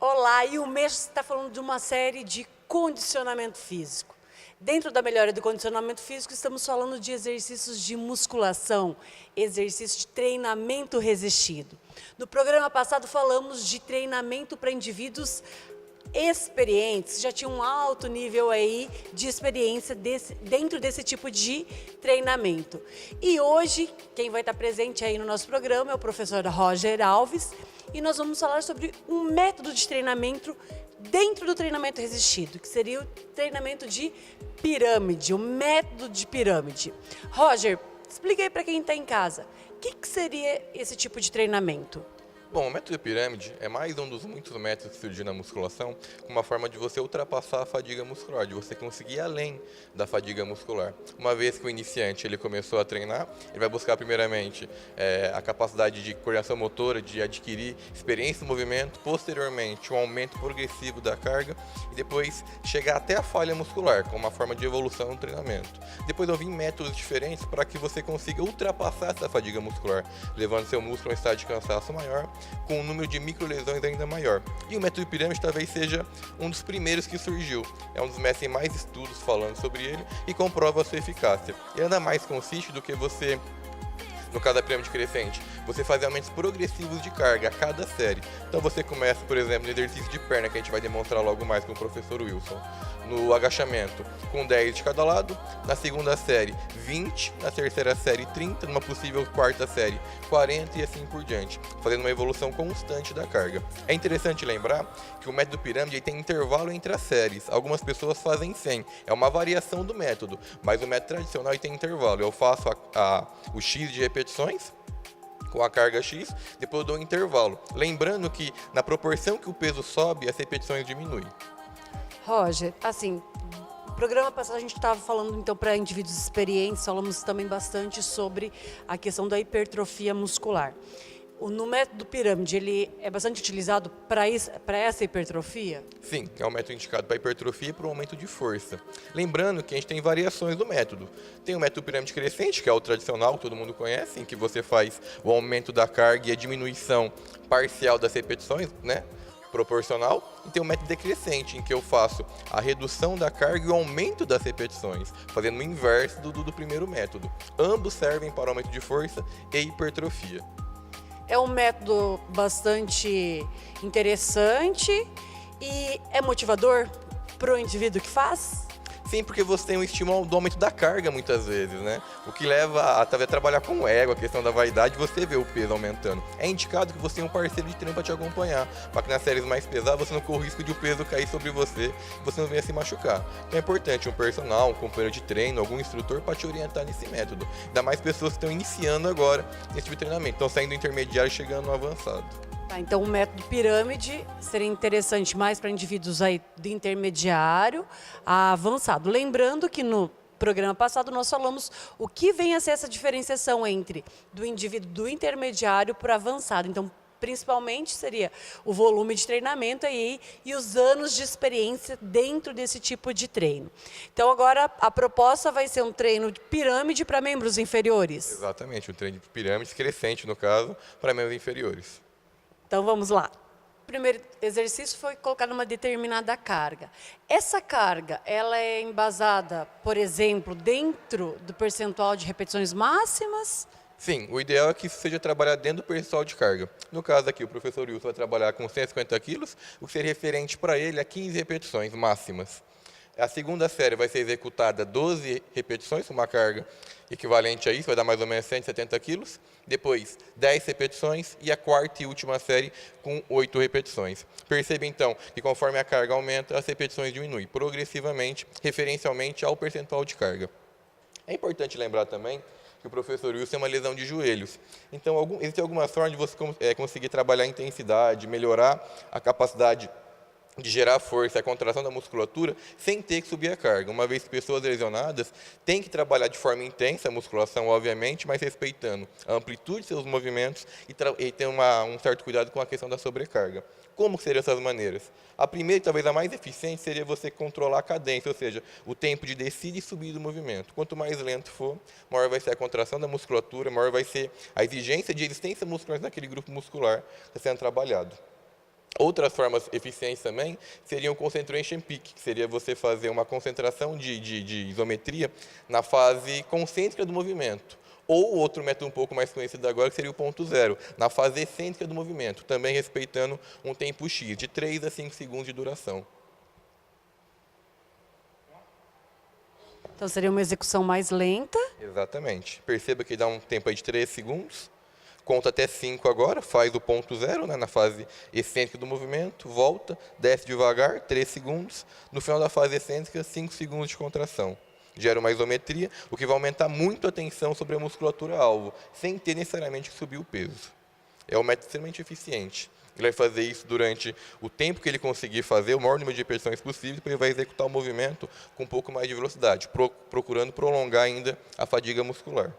Olá, e o mês está falando de uma série de condicionamento físico. Dentro da melhora do condicionamento físico, estamos falando de exercícios de musculação, exercícios de treinamento resistido. No programa passado, falamos de treinamento para indivíduos experientes, já tinham um alto nível aí de experiência dentro desse tipo de treinamento. E hoje, quem vai estar presente aí no nosso programa é o professor Roger Alves, e nós vamos falar sobre um método de treinamento dentro do treinamento resistido, que seria o treinamento de pirâmide, o método de pirâmide. Roger, explica aí para quem está em casa, o que seria esse tipo de treinamento? Bom, o método de pirâmide é mais um dos muitos métodos que surgiram na musculação, com uma forma de você ultrapassar a fadiga muscular, de você conseguir ir além da fadiga muscular. Uma vez que o iniciante ele começou a treinar, ele vai buscar primeiramente a capacidade de coordenação motora, de adquirir experiência no movimento, posteriormente um aumento progressivo da carga e depois chegar até a falha muscular, com uma forma de evolução no treinamento. Depois vão vir métodos diferentes para que você consiga ultrapassar essa fadiga muscular, levando seu músculo a um estado de cansaço maior, com um número de microlesões ainda maior. E o método de pirâmide talvez seja um dos primeiros que surgiu. É um dos métodos que tem mais estudos falando sobre ele e comprova a sua eficácia. E nada mais consiste do que você, no caso da pirâmide crescente, você fazer aumentos progressivos de carga a cada série. Então você começa, por exemplo, no exercício de perna, que a gente vai demonstrar logo mais com o professor Wilson. No agachamento, com 10 de cada lado. Na segunda série, 20. Na terceira série, 30. Numa possível quarta série, 40 e assim por diante, fazendo uma evolução constante da carga. É interessante lembrar que o método pirâmide tem intervalo entre as séries. Algumas pessoas fazem 100. É uma variação do método, mas o método tradicional tem intervalo. Eu faço o X de repetições, com a carga X, depois eu dou um intervalo. Lembrando que na proporção que o peso sobe, as repetições diminuem. Roger, assim, no programa passado a gente estava falando então para indivíduos experientes, falamos também bastante sobre a questão da hipertrofia muscular. No método pirâmide, ele é bastante utilizado para essa hipertrofia? Sim, é um método indicado para hipertrofia e para o aumento de força. Lembrando que a gente tem variações do método. Tem o método pirâmide crescente, que é o tradicional, que todo mundo conhece, em que você faz o aumento da carga e a diminuição parcial das repetições, né? Proporcional, e tem o método decrescente, em que eu faço a redução da carga e o aumento das repetições, fazendo o inverso do primeiro método. Ambos servem para aumento de força e hipertrofia. É um método bastante interessante e é motivador para o indivíduo que faz? Sim, porque você tem um estímulo do aumento da carga muitas vezes, né? O que leva a talvez trabalhar com o ego, a questão da vaidade, você vê o peso aumentando. É indicado que você tenha um parceiro de treino para te acompanhar, para que nas séries mais pesadas você não corra o risco de o peso cair sobre você e você não venha se machucar. Então é importante um personal, um companheiro de treino, algum instrutor para te orientar nesse método. Ainda mais pessoas que estão iniciando agora esse tipo de treinamento, estão saindo do intermediário e chegando no avançado. Tá, então o método pirâmide seria interessante mais para indivíduos aí do intermediário a avançado. Lembrando que no programa passado nós falamos o que vem a ser essa diferenciação entre do indivíduo do intermediário para avançado. Então, principalmente seria o volume de treinamento aí e os anos de experiência dentro desse tipo de treino. Então agora a proposta vai ser um treino de pirâmide para membros inferiores. Exatamente, um treino de pirâmide crescente, no caso, para membros inferiores. Então vamos lá. O primeiro exercício foi colocar numa determinada carga. Essa carga, ela é embasada, por exemplo, dentro do percentual de repetições máximas? Sim, o ideal é que isso seja trabalhado dentro do percentual de carga. No caso aqui, o professor Wilson vai trabalhar com 150 quilos, o que seria referente para ele a 15 repetições máximas. A segunda série vai ser executada 12 repetições, uma carga equivalente a isso, vai dar mais ou menos 170 quilos. Depois, 10 repetições e a quarta e última série com 8 repetições. Perceba então que conforme a carga aumenta, as repetições diminuem progressivamente, referencialmente ao percentual de carga. É importante lembrar também que o professor Wilson tem uma lesão de joelhos. Então, existem algumas formas de você conseguir trabalhar a intensidade, melhorar a capacidade de gerar força e a contração da musculatura sem ter que subir a carga. Uma vez que pessoas lesionadas têm que trabalhar de forma intensa a musculação, obviamente, mas respeitando a amplitude de seus movimentos e ter um certo cuidado com a questão da sobrecarga. Como seriam essas maneiras? A primeira e talvez a mais eficiente seria você controlar a cadência, ou seja, o tempo de descida e subida do movimento. Quanto mais lento for, maior vai ser a contração da musculatura, maior vai ser a exigência de resistência muscular naquele grupo muscular que está sendo trabalhado. Outras formas eficientes também seriam o concentration peak, que seria você fazer uma concentração de isometria na fase concêntrica do movimento. Ou outro método um pouco mais conhecido agora, que seria o ponto zero, na fase excêntrica do movimento, também respeitando um tempo X, de 3 a 5 segundos de duração. Então seria uma execução mais lenta. Exatamente. Perceba que dá um tempo aí de 3 segundos. Conta até 5 agora, faz o ponto zero, né, na fase excêntrica do movimento, volta, desce devagar, 3 segundos. No final da fase excêntrica, 5 segundos de contração. Gera uma isometria, o que vai aumentar muito a tensão sobre a musculatura-alvo, sem ter necessariamente que subir o peso. É um método extremamente eficiente. Ele vai fazer isso durante o tempo que ele conseguir fazer, o maior número de repetições possível, depois ele vai executar o movimento com um pouco mais de velocidade, procurando prolongar ainda a fadiga muscular.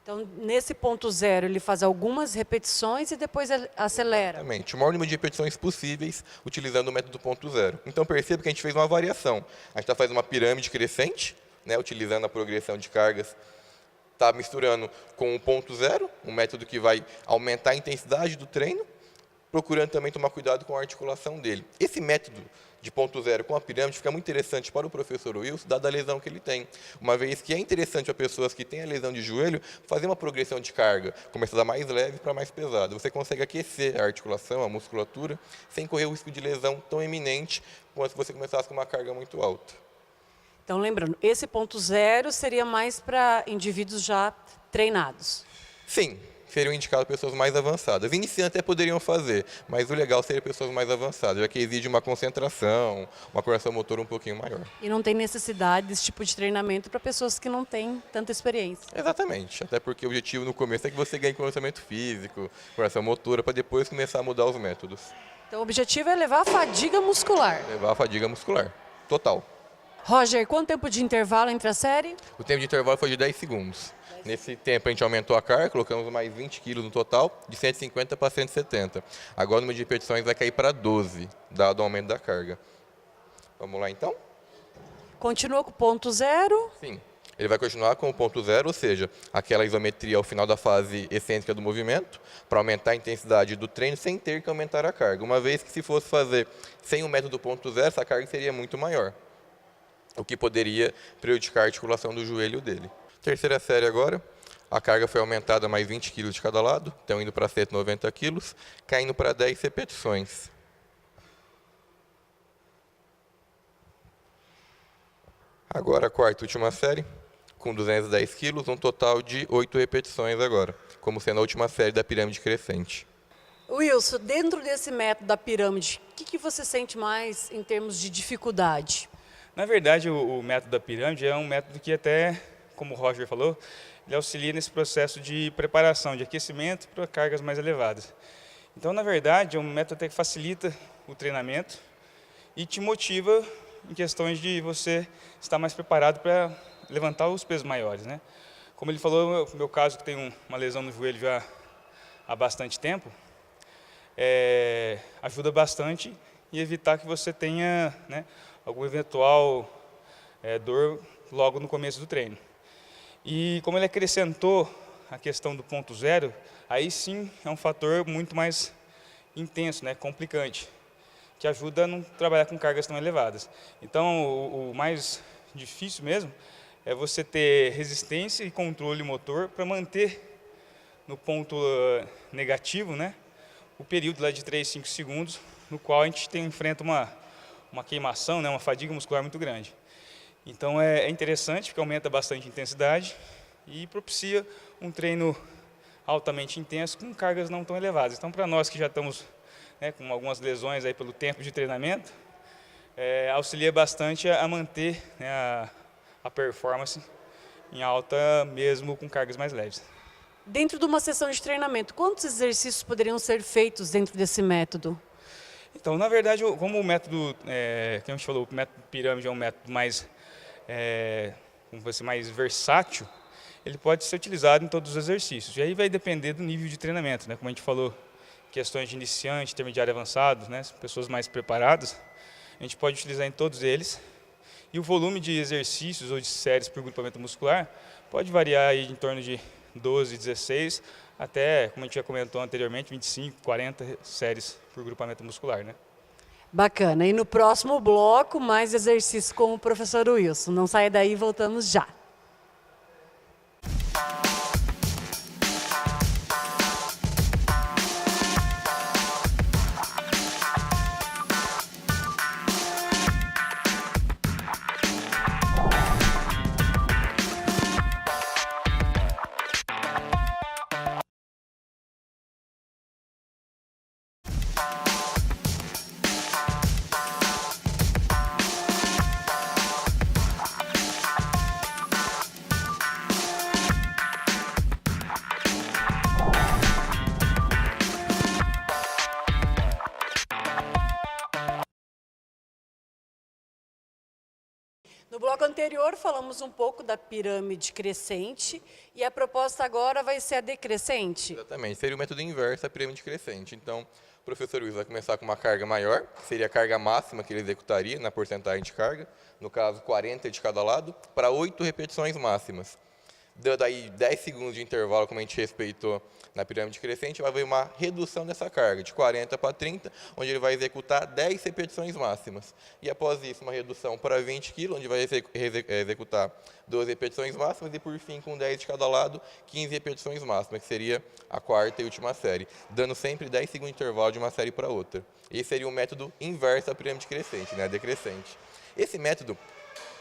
Então, nesse ponto zero, ele faz algumas repetições e depois ele acelera. Exatamente. O maior número de repetições possíveis utilizando o método ponto zero. Então, perceba que a gente fez uma variação. A gente está fazendo uma pirâmide crescente, né, utilizando a progressão de cargas. Está misturando com o ponto zero, um método que vai aumentar a intensidade do treino, procurando também tomar cuidado com a articulação dele. Esse método de ponto zero com a pirâmide fica muito interessante para o professor Wilson, dada a lesão que ele tem. Uma vez que é interessante para pessoas que têm a lesão de joelho, fazer uma progressão de carga, começar da mais leve para mais pesada. Você consegue aquecer a articulação, a musculatura, sem correr o risco de lesão tão eminente quanto se você começasse com uma carga muito alta. Então, lembrando, esse ponto zero seria mais para indivíduos já treinados. Sim, seriam indicados pessoas mais avançadas. Iniciantes até poderiam fazer, mas o legal seria pessoas mais avançadas, já que exige uma concentração, uma coordenação motora um pouquinho maior. E não tem necessidade desse tipo de treinamento para pessoas que não têm tanta experiência. Exatamente, até porque o objetivo no começo é que você ganhe conhecimento físico, coordenação motora, para depois começar a mudar os métodos. Então, o objetivo é levar a fadiga muscular. Levar a fadiga muscular, total. Roger, quanto tempo de intervalo entre a série? O tempo de intervalo foi de 10 segundos. Nesse tempo a gente aumentou a carga, colocamos mais 20 quilos no total, de 150 para 170. Agora o número de repetições vai cair para 12, dado o aumento da carga. Vamos lá então? Continua com o ponto zero. Sim. Ele vai continuar com o ponto zero, ou seja, aquela isometria ao final da fase excêntrica do movimento, para aumentar a intensidade do treino sem ter que aumentar a carga. Uma vez que se fosse fazer sem o método ponto zero, essa carga seria muito maior, o que poderia prejudicar a articulação do joelho dele. Terceira série agora, a carga foi aumentada mais 20 kg de cada lado, então indo para 190 kg, caindo para 10 repetições. Agora a quarta e última série, com 210 kg, um total de 8 repetições agora, como sendo a última série da pirâmide crescente. Wilson, dentro desse método da pirâmide, o que você sente mais em termos de dificuldade? Na verdade, o método da pirâmide é um método que até, como o Roger falou, ele auxilia nesse processo de preparação, de aquecimento para cargas mais elevadas. Então, na verdade, é um método até que facilita o treinamento e te motiva em questões de você estar mais preparado para levantar os pesos maiores, né? Como ele falou, no meu caso, que tem uma lesão no joelho já há bastante tempo, ajuda bastante em evitar que você tenha, né, algum eventual dor logo no começo do treino. E como ele acrescentou a questão do ponto zero, aí sim é um fator muito mais intenso, né, complicante, que ajuda a não trabalhar com cargas tão elevadas. Então, o mais difícil mesmo é você ter resistência e controle motor para manter no ponto negativo, né, o período lá de 3, 5 segundos, no qual a gente enfrenta uma queimação, né, uma fadiga muscular muito grande. Então é interessante porque aumenta bastante a intensidade e propicia um treino altamente intenso com cargas não tão elevadas. Então, para nós que já estamos, né, com algumas lesões aí pelo tempo de treinamento, auxilia bastante a manter, né, a performance em alta mesmo com cargas mais leves. Dentro de uma sessão de treinamento, quantos exercícios poderiam ser feitos dentro desse método? Então, na verdade, como o método, que a gente falou, o método pirâmide é um método mais, mais versátil, ele pode ser utilizado em todos os exercícios. E aí vai depender do nível de treinamento, né? Como a gente falou, questões de iniciante, intermediário avançado, né? Pessoas mais preparadas, a gente pode utilizar em todos eles. E o volume de exercícios ou de séries por grupamento muscular pode variar aí em torno de 12, 16, até, como a gente já comentou anteriormente, 25, 40 séries por grupamento muscular, né? Bacana. E no próximo bloco, mais exercício com o professor Wilson. Não saia daí, voltamos já. No bloco anterior, falamos um pouco da pirâmide crescente e a proposta agora vai ser a decrescente. Exatamente, seria o método inverso da pirâmide crescente. Então, o professor Luiz vai começar com uma carga maior, que seria a carga máxima que ele executaria na porcentagem de carga, no caso 40 de cada lado, para 8 repetições máximas. Dando aí 10 segundos de intervalo, como a gente respeitou na pirâmide crescente, vai haver uma redução dessa carga, de 40 para 30, onde ele vai executar 10 repetições máximas. E após isso, uma redução para 20 kg, onde vai executar 12 repetições máximas, e por fim, com 10 de cada lado, 15 repetições máximas, que seria a quarta e última série, dando sempre 10 segundos de intervalo de uma série para outra. Esse seria o método inverso da pirâmide crescente, né, decrescente. Esse método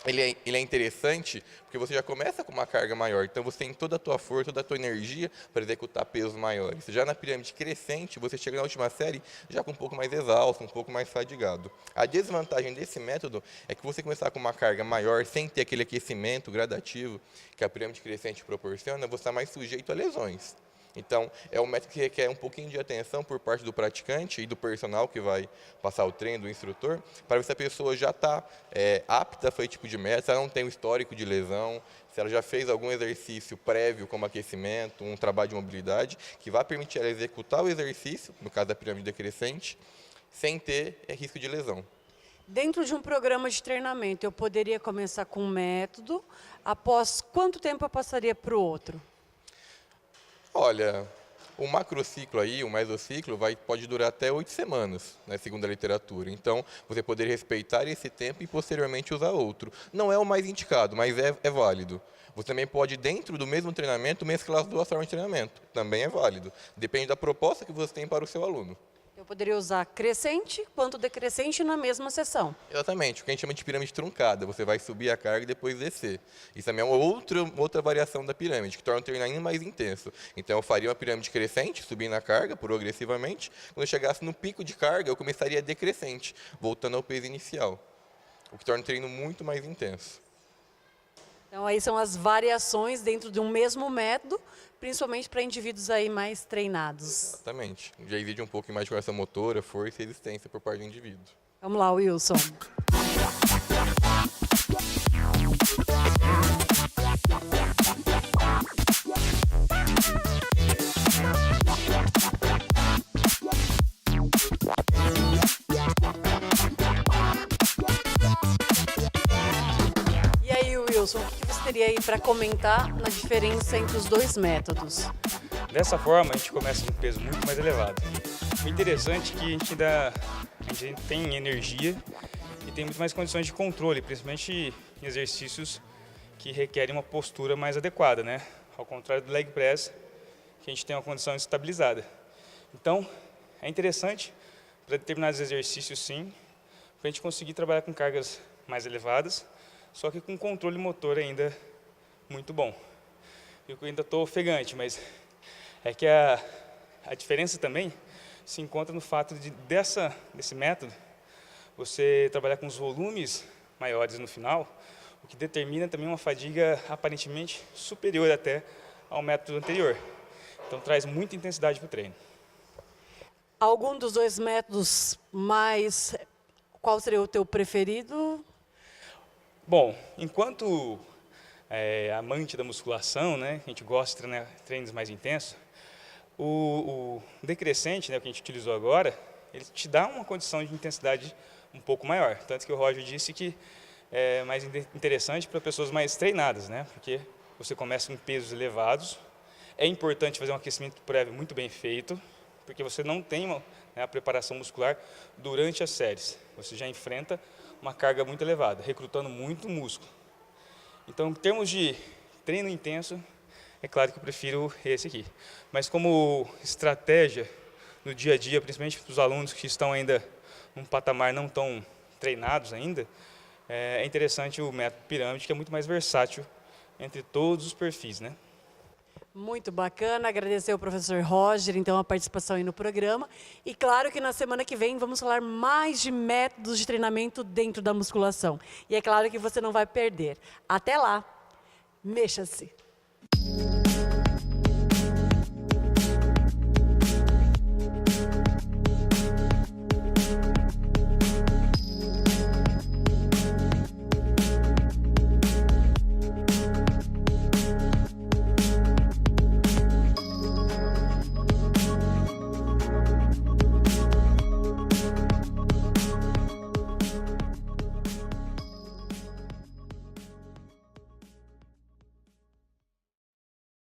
ele é interessante porque você já começa com uma carga maior, então você tem toda a tua força, toda a tua energia para executar pesos maiores. Já na pirâmide crescente, você chega na última série já com um pouco mais exausto, um pouco mais fadigado. A desvantagem desse método é que você começar com uma carga maior, sem ter aquele aquecimento gradativo que a pirâmide crescente proporciona, você está mais sujeito a lesões. Então, é um método que requer um pouquinho de atenção por parte do praticante e do personal que vai passar o treino, do instrutor, para ver se a pessoa já está apta a fazer tipo de método, se ela não tem um histórico de lesão, se ela já fez algum exercício prévio, como aquecimento, um trabalho de mobilidade, que vai permitir ela executar o exercício, no caso da pirâmide decrescente, sem ter risco de lesão. Dentro de um programa de treinamento, eu poderia começar com um método, após quanto tempo eu passaria para o outro? Olha, o macrociclo aí, o mesociclo, pode durar até 8 semanas, né, segundo a literatura. Então, você poderia respeitar esse tempo e posteriormente usar outro. Não é o mais indicado, mas é válido. Você também pode, dentro do mesmo treinamento, mesclar as duas formas de treinamento. Também é válido. Depende da proposta que você tem para o seu aluno. Eu poderia usar crescente quanto decrescente na mesma sessão. Exatamente, o que a gente chama de pirâmide truncada. Você vai subir a carga e depois descer. Isso também é uma outra variação da pirâmide, que torna o treino ainda mais intenso. Então, eu faria uma pirâmide crescente, subindo a carga progressivamente. Quando eu chegasse no pico de carga, eu começaria decrescente, voltando ao peso inicial. O que torna o treino muito mais intenso. Então, aí são as variações dentro de um mesmo método, principalmente para indivíduos aí mais treinados. Exatamente. Já exige um pouco mais de coordenação motora, força e resistência por parte do indivíduo. Vamos lá, Wilson. E aí, Wilson, o que você teria aí para comentar na diferença entre os dois métodos? Dessa forma, a gente começa com um peso muito mais elevado. O interessante é que a gente tem energia e tem muito mais condições de controle, principalmente em exercícios que requerem uma postura mais adequada, né? Ao contrário do leg press, que a gente tem uma condição estabilizada. Então, é interessante para determinados exercícios, sim, para a gente conseguir trabalhar com cargas mais elevadas, só que com controle motor ainda muito bom. Eu ainda estou ofegante, mas é que a diferença também se encontra no fato desse método, você trabalhar com os volumes maiores no final, o que determina também uma fadiga aparentemente superior até ao método anterior. Então traz muita intensidade para o treino. Algum dos dois métodos mais... Qual seria o teu preferido? Bom, enquanto amante da musculação, né, a gente gosta de treinar treinos mais intensos, o decrescente, né, que a gente utilizou agora, ele te dá uma condição de intensidade um pouco maior. Tanto que o Roger disse que é mais interessante para pessoas mais treinadas, né, porque você começa com pesos elevados, É importante fazer um aquecimento prévio muito bem feito, porque você não tem a preparação muscular durante as séries. Você já enfrenta uma carga muito elevada, recrutando muito músculo. Então, em termos de treino intenso, é claro que eu prefiro esse aqui. Mas como estratégia no dia a dia, principalmente para os alunos que estão ainda num patamar não tão treinados ainda, é interessante o método pirâmide, que é muito mais versátil entre todos os perfis, né? Muito bacana, agradecer ao professor Roger, então, a participação aí no programa. E claro que na semana que vem vamos falar mais de métodos de treinamento dentro da musculação. E é claro que você não vai perder. Até lá, mexa-se!